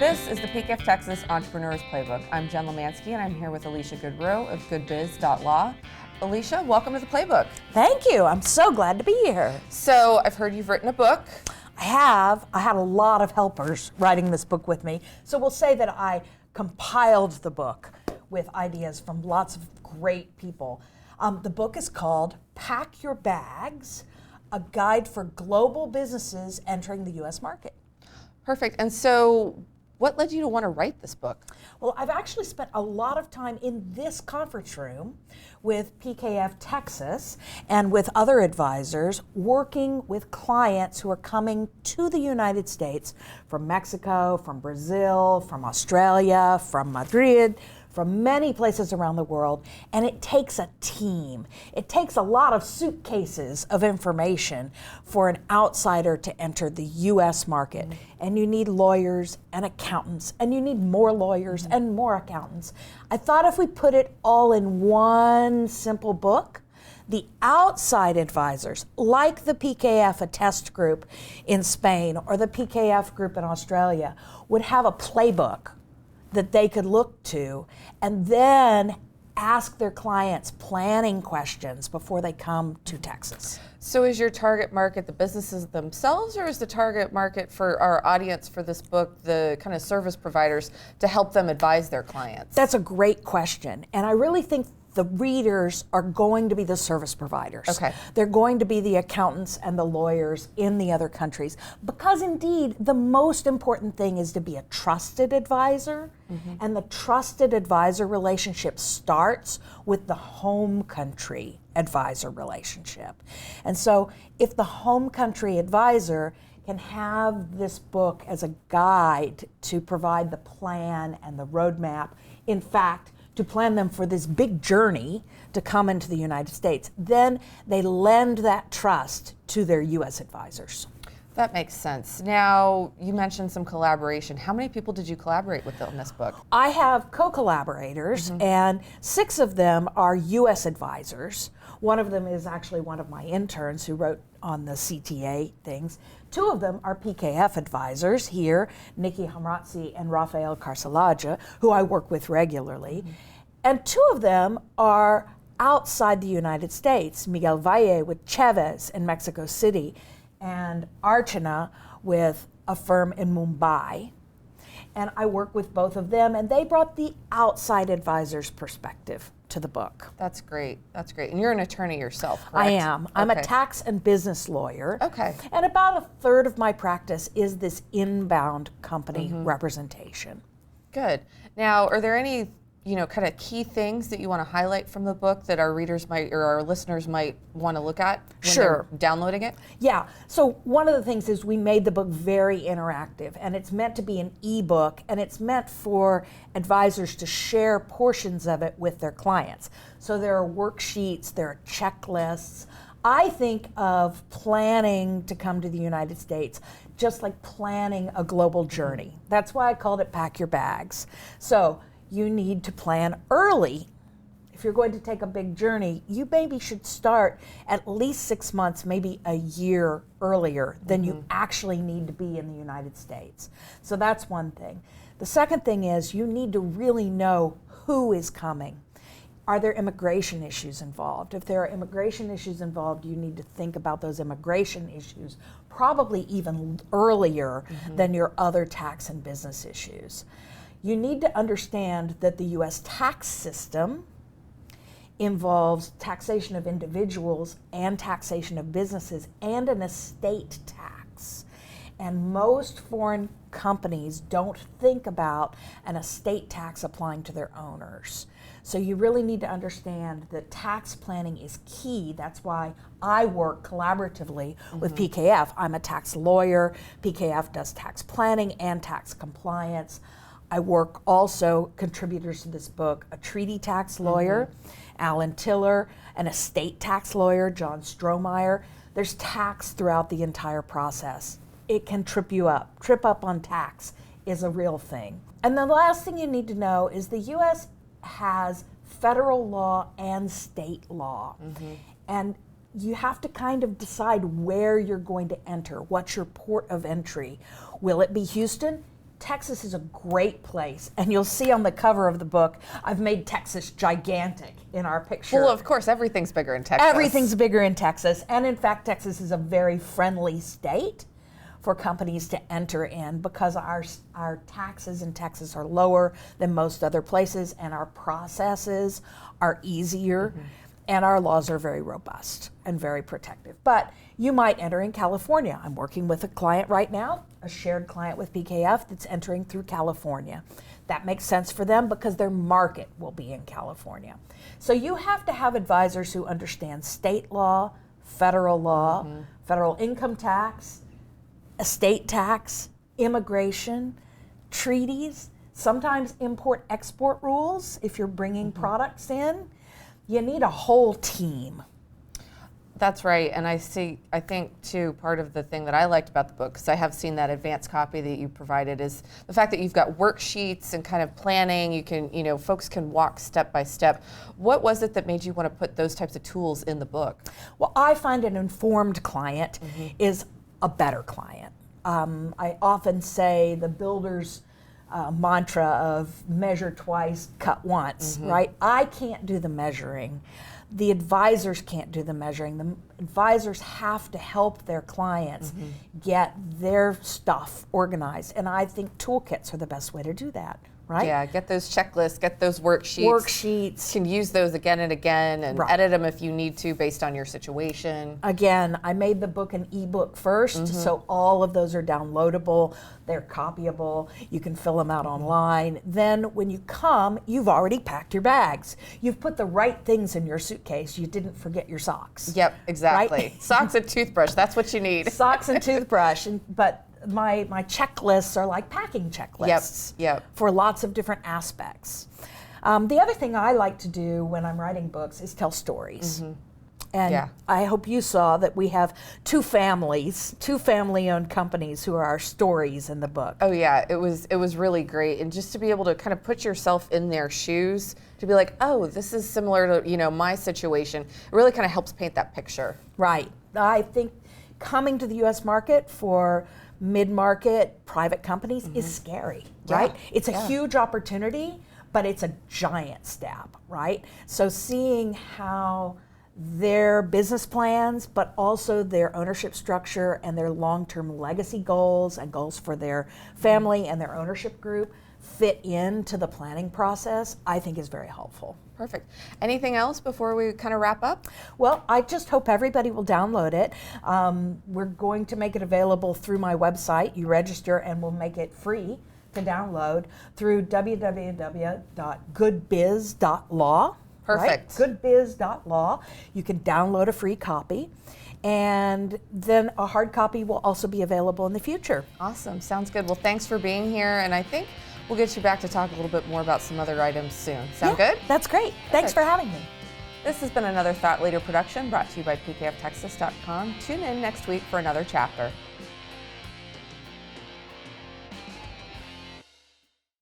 This is the PKF Texas Entrepreneurs Playbook. I'm Jen Lemansky, and I'm here with Alicia Goodrow of goodbiz.law. Alicia, welcome to the Playbook. Thank you. I'm so glad to be here. So I've heard you've written a book. I have. I had a lot of helpers writing this book with me. So we'll say that I compiled the book with ideas from lots of great people. The book is called Pack Your Bags, a guide for global businesses entering the U.S. market. Perfect. And so what led you to want to write this book? Well, I've actually spent a lot of time in this conference room with PKF Texas and with other advisors working with clients who are coming to the United States from Mexico, from Brazil, from Australia, from Madrid, from many places around the world, and it takes a team. It takes a lot of suitcases of information for an outsider to enter the U.S. market. And you need lawyers and accountants, and you need more lawyers and more accountants. I thought if we put it all in one simple book, the outside advisors, like the PKF Attest group in Spain or the PKF group in Australia, would have a playbook that they could look to and then ask their clients planning questions before they come to Texas. So is your target market the businesses themselves, or is the target market for our audience for this book the kind of service providers to help them advise their clients? That's a great question. And I really think the readers are going to be the service providers. Okay. They're going to be the accountants and the lawyers in the other countries. Because indeed, the most important thing is to be a trusted advisor. And the trusted advisor relationship starts with the home country advisor relationship. And so if the home country advisor can have this book as a guide to provide the plan and the roadmap, in fact, to plan them for this big journey to come into the United States, then they lend that trust to their U.S. advisors. That makes sense. Now, you mentioned some collaboration. How many people did you collaborate with on this book? I have co-collaborators, and 6 of them are U.S. advisors. One of them is actually one of my interns who wrote on the CTA things. 2 of them are PKF advisors here, Nikki Hamratzi and Rafael Carcelaja, who I work with regularly. And 2 of them are outside the United States, Miguel Valle with Chavez in Mexico City, and Archana with a firm in Mumbai. And I work with both of them, and they brought the outside advisor's perspective to the book. That's great. That's great. And you're an attorney yourself, correct? I am. I'm Okay. a tax and business lawyer. Okay. And about 1/3 of my practice is this inbound company representation. Good. Now, are there any, kind of key things that you want to highlight from the book that our readers might, or our listeners might want to look at when Sure. they're downloading it? Yeah, so one of the things is we made the book very interactive, and it's meant to be an ebook, and it's meant for advisors to share portions of it with their clients. So there are worksheets, there are checklists. I think of planning to come to the United States just like planning a global journey. That's why I called it Pack Your Bags. So you need to plan early. If you're going to take a big journey, you maybe should start at least 6 months, maybe a year earlier than you actually need to be in the United States. So that's one thing. The second thing is you need to really know who is coming. Are there immigration issues involved? If there are immigration issues involved, you need to think about those immigration issues probably even earlier than your other tax and business issues. You need to understand that the U.S. tax system involves taxation of individuals and taxation of businesses and an estate tax. And most foreign companies don't think about an estate tax applying to their owners. So you really need to understand that tax planning is key. That's why I work collaboratively with PKF. I'm a tax lawyer. PKF does tax planning and tax compliance. I work also, contributors to this book, a treaty tax lawyer, Alan Tiller, an estate tax lawyer, John Strohmeyer. There's tax throughout the entire process. It can trip you up. Trip up on tax is a real thing. And the last thing you need to know is the U.S. has federal law and state law. And you have to kind of decide where you're going to enter. What's your port of entry? Will it be Houston? Texas is a great place, and you'll see on the cover of the book, I've made Texas gigantic in our picture. Well, of course, everything's bigger in Texas. Everything's bigger in Texas, and in fact, Texas is a very friendly state for companies to enter in because our taxes in Texas are lower than most other places, and our processes are easier, and our laws are very robust and very protective. But you might enter in California. I'm working with a client right now, a shared client with PKF that's entering through California. That makes sense for them because their market will be in California. So you have to have advisors who understand state law, federal income tax, estate tax, immigration, treaties, sometimes import-export rules if you're bringing products in. You need a whole team. That's right, and I think too, part of the thing that I liked about the book, because I have seen that advanced copy that you provided, is the fact that you've got worksheets and kind of planning. You can, folks can walk step by step. What was it that made you want to put those types of tools in the book? Well, I find an informed client is a better client. I often say the builder's mantra of measure twice, cut once, right? I can't do the measuring. The advisors can't do the measuring. The advisors have to help their clients get their stuff organized. And I think toolkits are the best way to do that, right? Yeah, get those checklists, get those worksheets. Worksheets. You can use those again and again and edit them if you need to based on your situation. Again, I made the book an ebook first, so all of those are downloadable. They're copyable. You can fill them out online. Then when you come, you've already packed your bags. You've put the right things in your suitcase. You didn't forget your socks. Yep, exactly. Right? Socks and toothbrush, that's what you need. Socks and toothbrush. But my checklists are like packing checklists for lots of different aspects. The other thing I like to do when I'm writing books is tell stories. And I hope you saw that we have two family-owned companies who are our stories in the book. Oh yeah, it was really great, and just to be able to kind of put yourself in their shoes, to be like, oh, this is similar to my situation. It really kind of helps paint that picture. Right. I think coming to the U.S. market for mid-market private companies is scary, right? It's a huge opportunity, but it's a giant step, right? So seeing how their business plans, but also their ownership structure and their long-term legacy goals and goals for their family and their ownership group fit into the planning process, I think is very helpful. Perfect. Anything else before we kind of wrap up? Well, I just hope everybody will download it. We're going to make it available through my website. You register and we'll make it free to download through www.goodbiz.law. Perfect. Right? Goodbiz.law. You can download a free copy, and then a hard copy will also be available in the future. Awesome. Sounds good. Well, thanks for being here, and I think we'll get you back to talk a little bit more about some other items soon. Sound good? That's great. Thanks for having me. This has been another Thought Leader production brought to you by pkftexas.com. Tune in next week for another chapter.